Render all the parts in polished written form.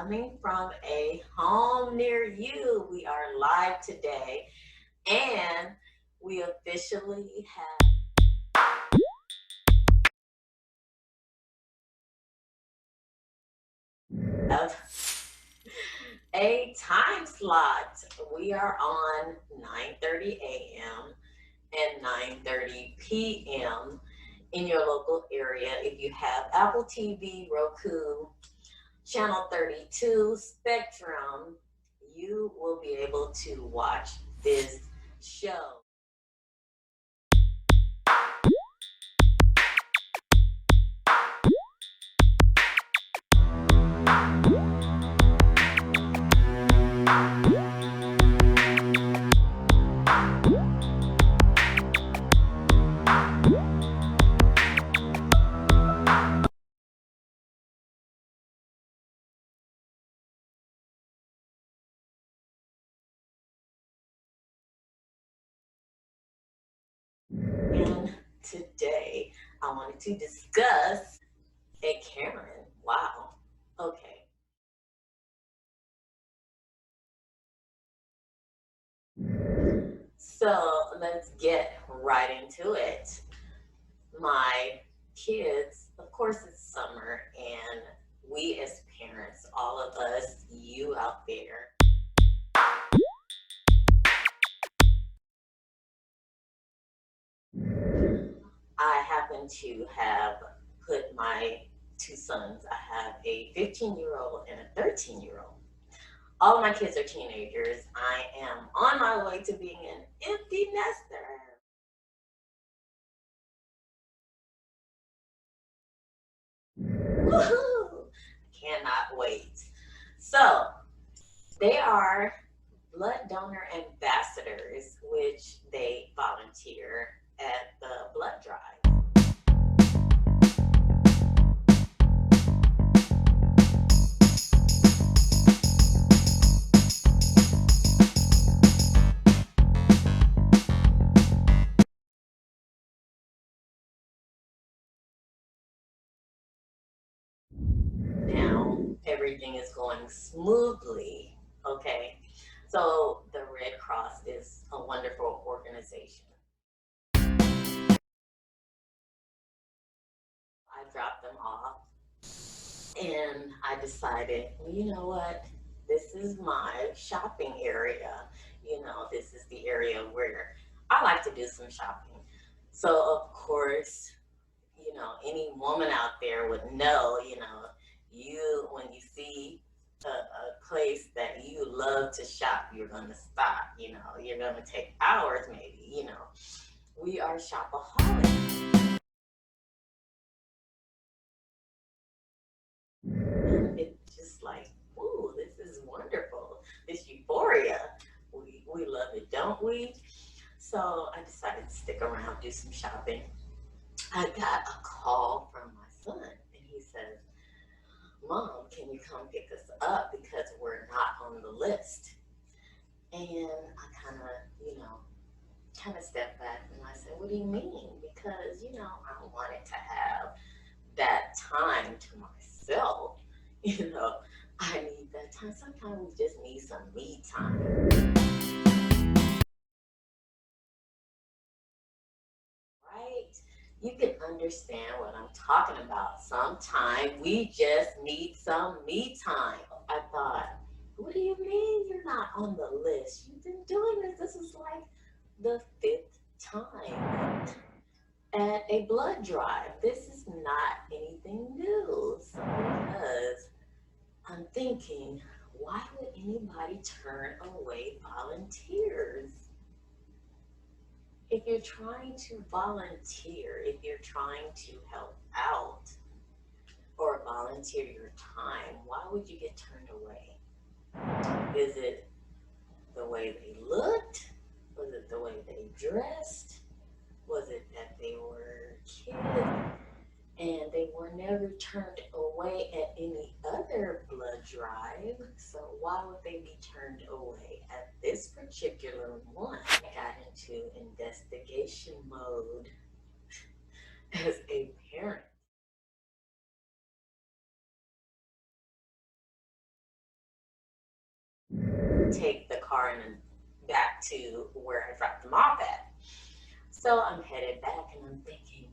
coming from a home near you. We are live today, and we officially have a time slot. We are on 9:30 a.m. and 9:30 p.m. in your local area. If you have Apple TV, Roku, Channel 32, Spectrum, you will be able to watch this show. And today I wanted to discuss a Karen. Wow. Okay. So let's get right into it. My kids, of course, it's summer, and we as parents, all of us, you out there, I happen to have put my two sons, I have a 15-year-old and a 13-year-old. All of my kids are teenagers. I am on my way to being an empty nester. Woohoo! Cannot wait. So, they are blood donor ambassadors, which they volunteer at the blood drive. Now, everything is going smoothly, okay? So, the Red Cross is a wonderful organization. I dropped them off and I decided, well, you know what? This is my shopping area. This is the area where I like to do some shopping. So, of course, any woman out there would know, when you see a place that you love to shop, you're going to stop, you're going to take hours maybe, we are shopaholics. It's just like, ooh, this is wonderful. This euphoria. We love it, don't we? So I decided to stick around, do some shopping. I got a call from my son, and he says, Mom, can you come pick us up because we're not on the list? And I kind of stepped back and I said, What do you mean? Because, I wanted to have that time to myself. You know, I need that time. Sometimes we just need some me time, right? You can understand what I'm talking about. Sometimes we just need some me time. I thought, what do you mean you're not on the list? You've been doing this. This is like the fifth time at a blood drive. This is not anything new. So because I'm thinking, why would anybody turn away volunteers? If you're trying to volunteer, if you're trying to help out or volunteer your time, why would you get turned away? Is it the way they looked? Was it the way they dressed? Was it that they were kids and they were never turned away at any other blood drive? So why would they be turned away at this particular one? I got into investigation mode as a parent. take the car and back to where I dropped them off at. So I'm headed back and I'm thinking,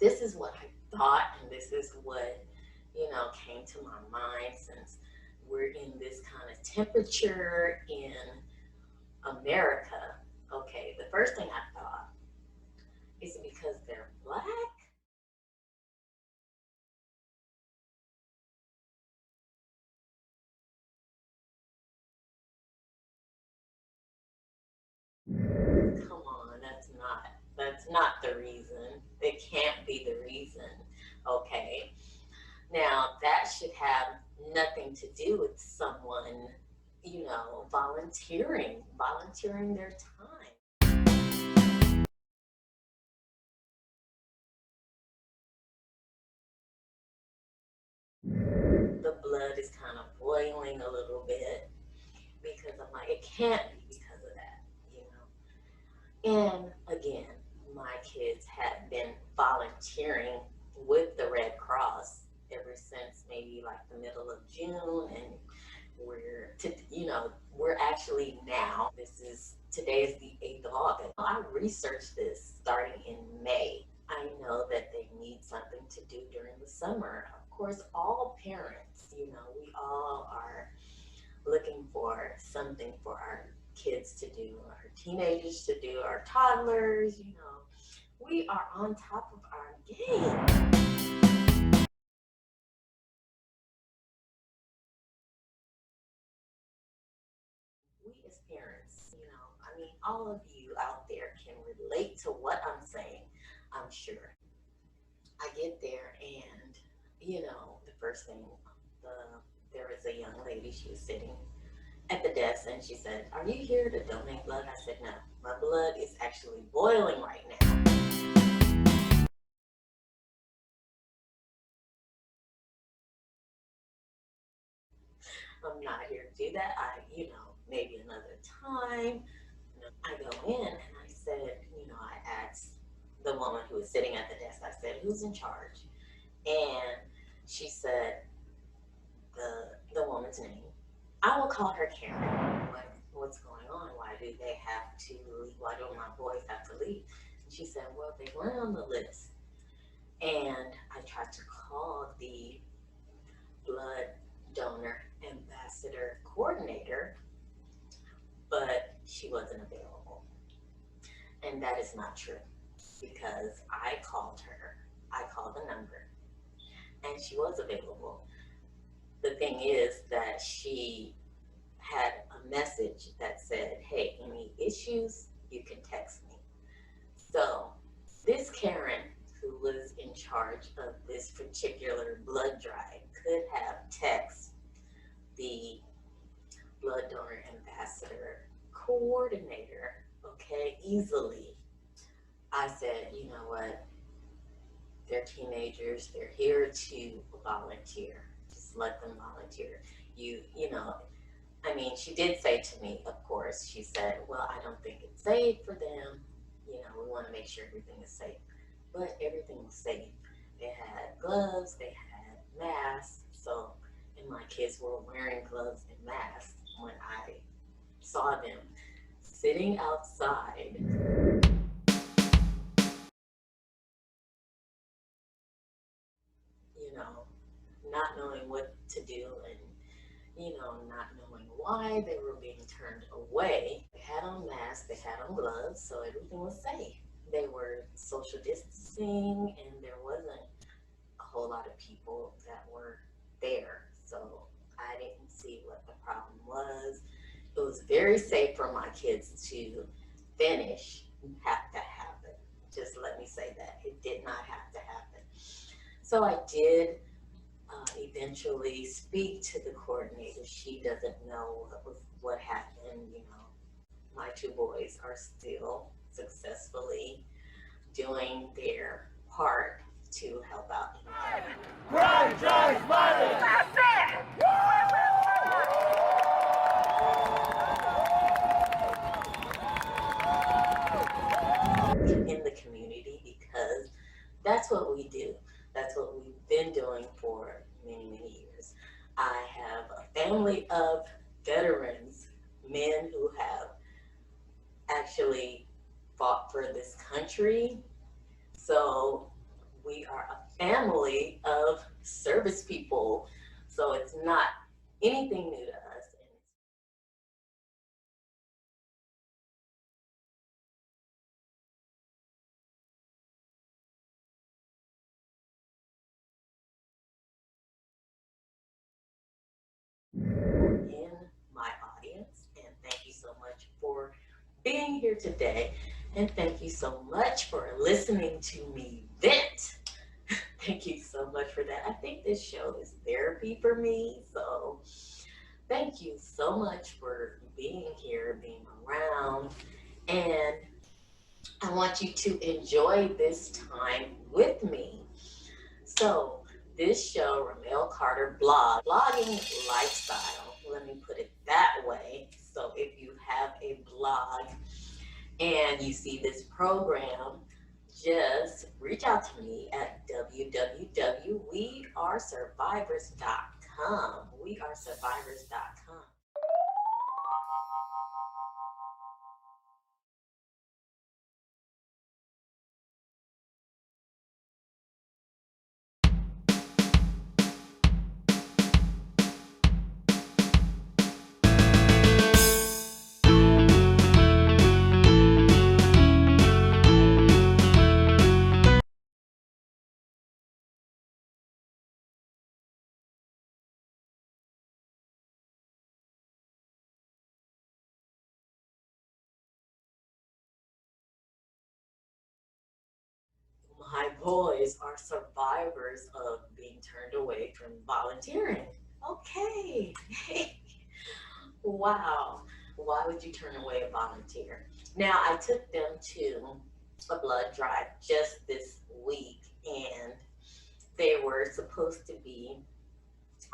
this is what I thought and this is what, came to my mind since we're in this kind of temperature in America. Okay, the first thing I thought is it because they're black? Come on, that's not the reason. It can't be the reason. Okay. Now that should have nothing to do with someone, volunteering their time. The blood is kind of boiling a little bit because I'm like, it can't be because of that, you know. And again, my kids have been volunteering with the Red Cross ever since maybe like the middle of June, and we're actually now. Today is the 8th of August. I researched this starting in May. I know that they need something to do during the summer. Of course, all parents, we all are looking for something for our kids to do, our teenagers to do, our toddlers, we are on top of our game. We as parents, I mean, all of you out there can relate to what I'm saying, I'm sure. I get there and, the first thing, the, there was a young lady, she was sitting at the desk and she said, "Are you here to donate blood?" I said, "No, my blood is actually boiling right now. I'm not here to do that. Maybe another time." I go in and I said, I asked the woman who was sitting at the desk, I said, "Who's in charge?" And she said the woman's name. I will call her Karen. What's going on? Why do they have to leave? Why do my boys have to leave? And she said, "Well, they weren't on the list." And I tried to call the blood donor ambassador coordinator, but she wasn't available. And that is not true because I called her. I called the number and she was available. The thing is that she had a message that said, "Hey, any issues, you can text me." So this Karen, who was in charge of this particular blood drive, could have texted the blood donor ambassador coordinator, okay, easily. I said, "You know what? They're teenagers. They're here to volunteer. Just let them volunteer." You know, I mean, she did say to me, of course, she said, "Well, I don't think it's safe for them. We want to make sure everything is safe." But everything was safe. They had gloves, they had masks. So, and my kids were wearing gloves and masks when I saw them sitting outside, you know, not knowing what to do and, not knowing why they were being turned away. They had on masks, they had on gloves, so everything was safe. They were social distancing and there wasn't a whole lot of people that were there. So I didn't see what the problem was. It was very safe for my kids to finish, have to happen. Just let me say that. It did not have to happen. So I did eventually speak to the coordinator. She doesn't know what happened. My two boys are still successfully doing their part to help out. Crime drives violence. That's it. In the community because that's what we do. That's what we've been doing for many, many years. I have a family of veterans men who have actually fought for this country. So we are a family of service people. So it's not anything new to us. In my audience, and thank you so much for being here today. And thank you so much for listening to me vent. Thank you so much for that. I think this show is therapy for me. So thank you so much for being here, being around. And I want you to enjoy this time with me. So, this show, Ramelle Carter blogging lifestyle, let me put it that way. So, if you have a blog and you see this program, just reach out to me at www.wearesurvivors.com. Wearesurvivors.com. My boys are survivors of being turned away from volunteering. Okay. Wow. Why would you turn away a volunteer? Now, I took them to a blood drive just this week, and they were supposed to be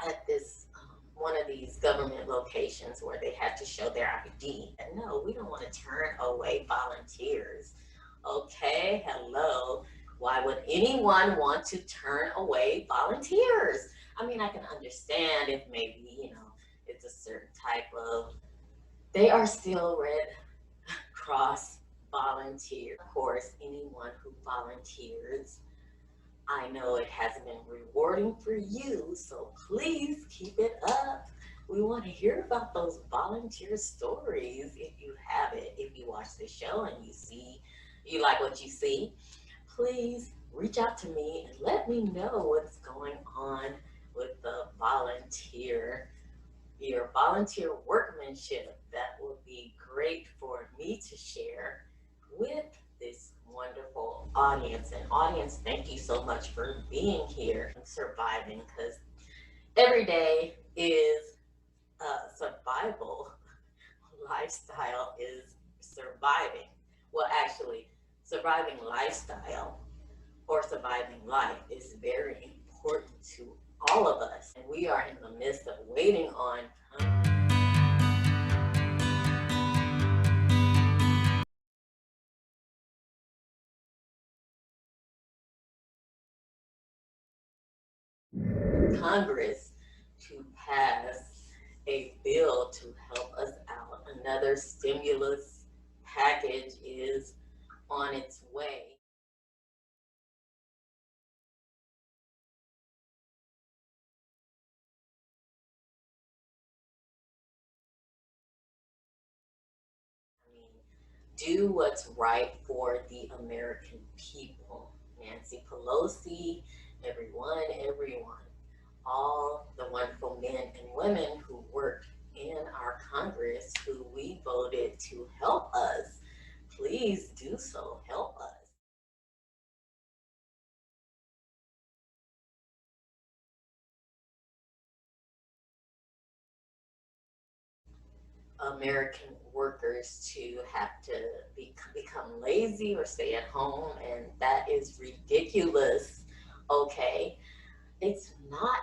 at this one of these government locations where they had to show their ID. And no, we don't want to turn away volunteers. Okay, hello. Why would anyone want to turn away volunteers? I mean, I can understand if maybe, it's a certain type of, they are still Red Cross volunteer. Of course, anyone who volunteers, I know it hasn't been rewarding for you, so please keep it up. We want to hear about those volunteer stories if you have it. If you watch the show and you like what you see, please reach out to me and let me know what's going on with the your volunteer workmanship. That would be great for me to share with this wonderful audience. And audience, thank you so much for being here and surviving, because every day is survival. Lifestyle is surviving. Well, actually, surviving lifestyle or surviving life is very important to all of us. And we are in the midst of waiting on Congress to pass a bill to help us out. Another stimulus package is on its way. I mean, do what's right for the American people. Nancy Pelosi, everyone, all the wonderful men and women who work in our Congress who we voted to help us. Please do so. Help us. American workers to have to become lazy or stay at home, and that is ridiculous. Okay, it's not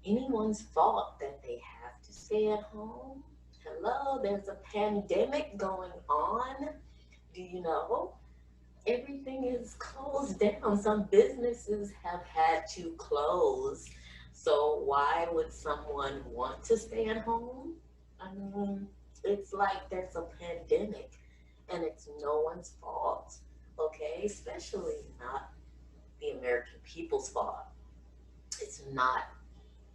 anyone's fault that they have to stay at home. Hello, there's a pandemic going on. Do you know? Everything is closed down. Some businesses have had to close. So why would someone want to stay at home? I mean, It's like there's a pandemic and it's no one's fault, okay? Especially not the American people's fault. It's not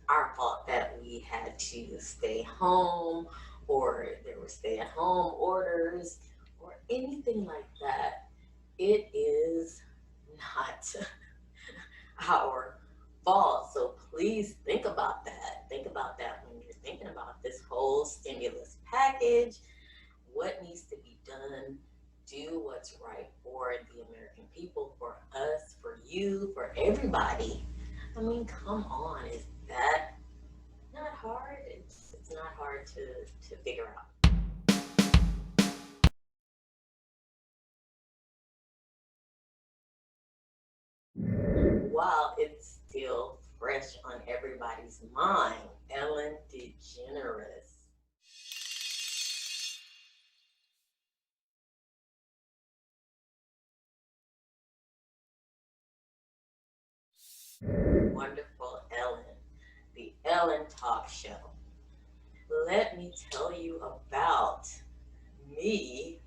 our fault that we had to stay home or there were stay at home orders or anything like that. It is not our fault. So please think about that. Think about that when you're thinking about this whole stimulus package. What needs to be done? Do what's right for the American people, for us, for you, for everybody. I mean, come on, is that not hard? It's not hard to figure out. While it's still fresh on everybody's mind, Ellen DeGeneres. Wonderful Ellen, the Ellen Talk Show. Let me tell you about me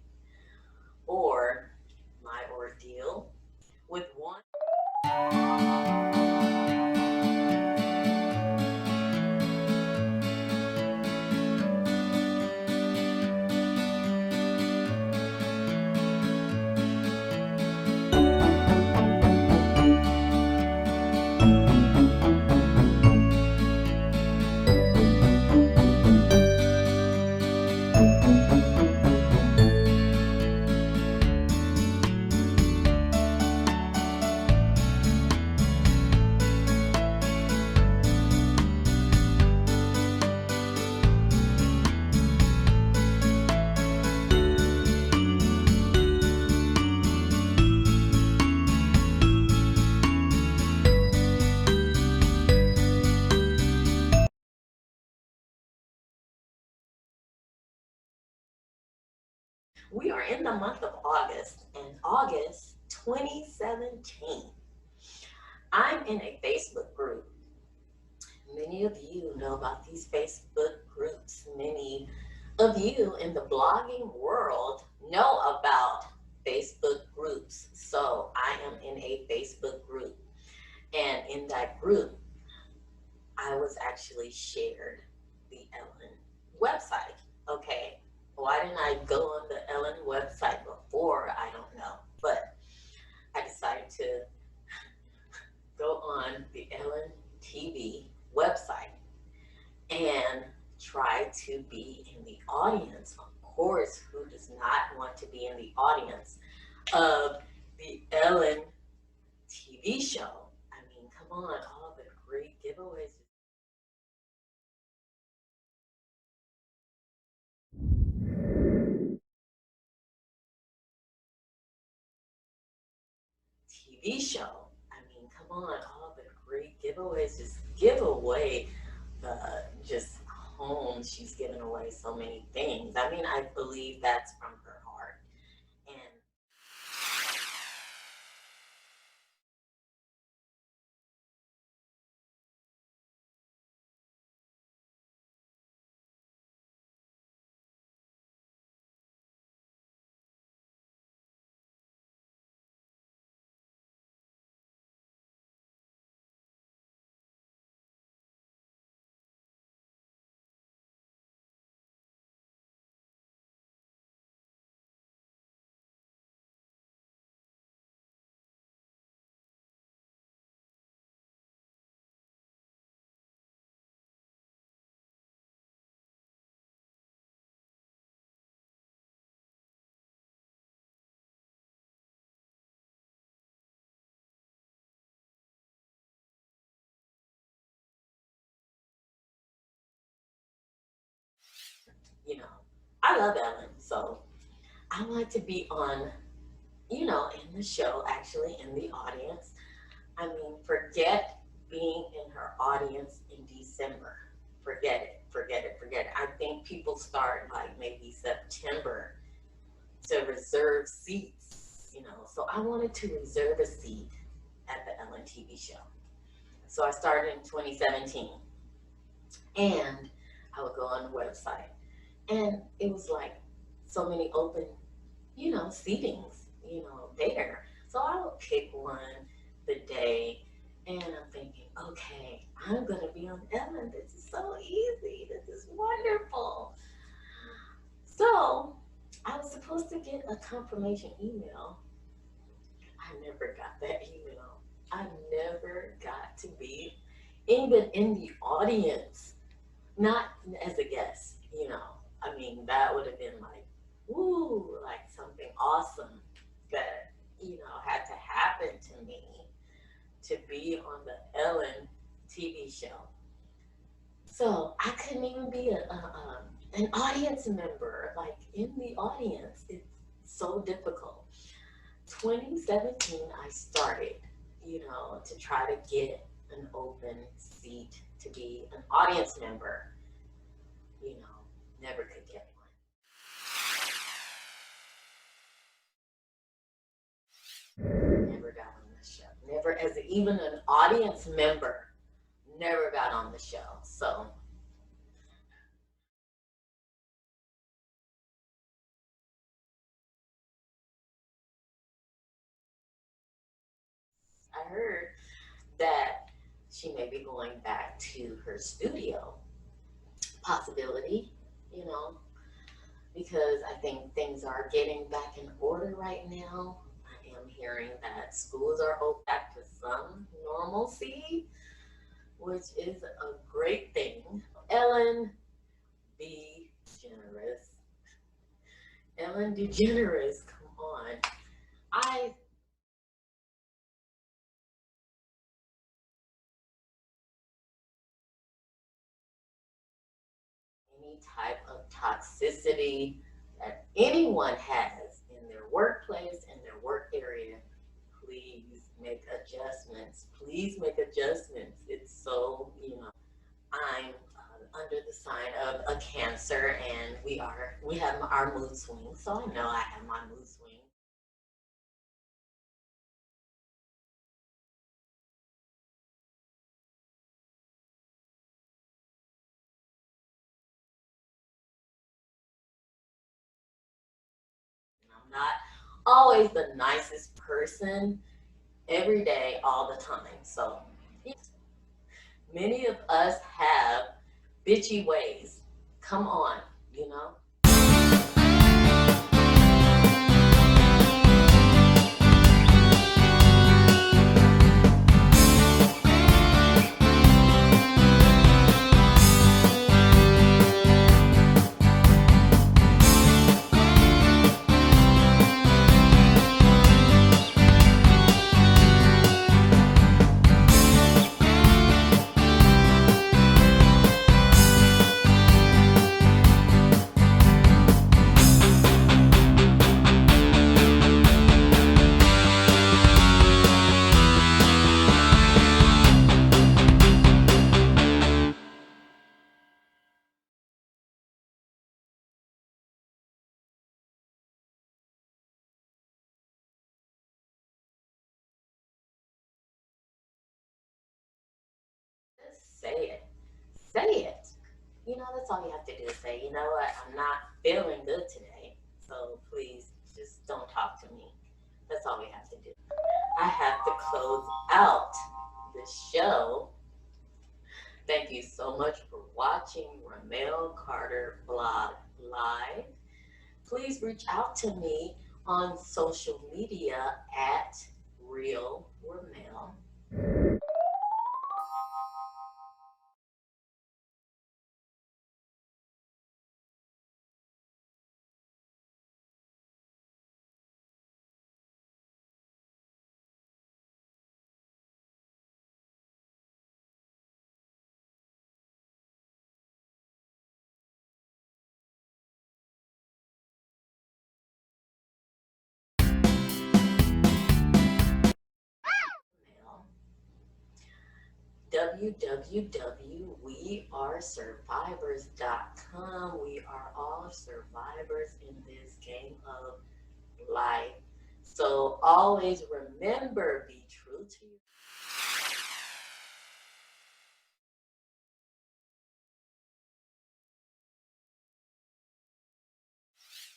or my ordeal with one. We are in the month of August, and August 2017. I'm in a Facebook group. Many of you know about these Facebook groups. Many of you in the blogging world know about Facebook groups. So I am in a Facebook group. And in that group, I was actually shared the Ellen website. Okay. Why didn't I go on the Ellen website before? I don't know. But I decided to go on the Ellen TV website and try to be in the audience. Of course, who does not want to be in the audience of the Ellen TV show? I mean, come on, all the great giveaways. TV show. I mean, come on, all the great giveaways. Just give away the just home. She's given away so many things. I mean, I believe that's from her heart. And you know, I love Ellen, so I want to be on, in the show, actually in the audience. I mean, forget being in her audience in December. Forget it, forget it, forget it. I think people start like maybe September to reserve seats, So I wanted to reserve a seat at the Ellen TV show. So I started in 2017 and I would go on the website And it was like so many open, seatings, there. So I would pick one the day, and I'm thinking, okay, I'm gonna be on Ellen. This is so easy. This is wonderful. So I was supposed to get a confirmation email. I never got that email. I never got to be even in the audience, not as a guest. I mean, that would have been like, woo, like something awesome that, had to happen to me to be on the Ellen TV show. So I couldn't even be an audience member, like in the audience. It's so difficult. 2017, I started, to try to get an open seat to be an audience member. You know, never could get one. Never got on the show. Never, as even an audience member, never got on the show. So I heard that she may be going back to her studio. Possibility, you know, because I think things are getting back in order right now. I am hearing that schools are open back to some normalcy, which is a great thing. Ellen be generous. Ellen DeGeneres, come on. I any type of toxicity that anyone has in their workplace, in their work area, please make adjustments. Please make adjustments. It's so, I'm under the sign of a Cancer, and we have our mood swings. So I know I have my mood swing. And I'm not always the nicest person every day, all the time. So many of us have bitchy ways. Come on, you know. Just say it. Say it. That's all you have to do is say, you know what, I'm not feeling good today. So please just don't talk to me. That's all we have to do. I have to close out the show. Thank you so much for watching Ramelle Carter Blog Live. Please reach out to me on social media at Real Ramelle. www.wearesurvivors.com. We are all survivors in this game of life. So always remember, be true to yourself.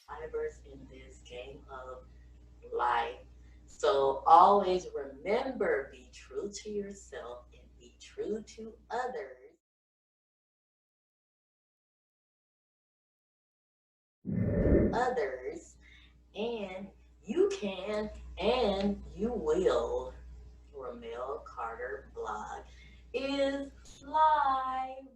fibers in this game of life. So always remember, be true to yourself and be true to others, and you can and you will. Ramelle Carter blog is live.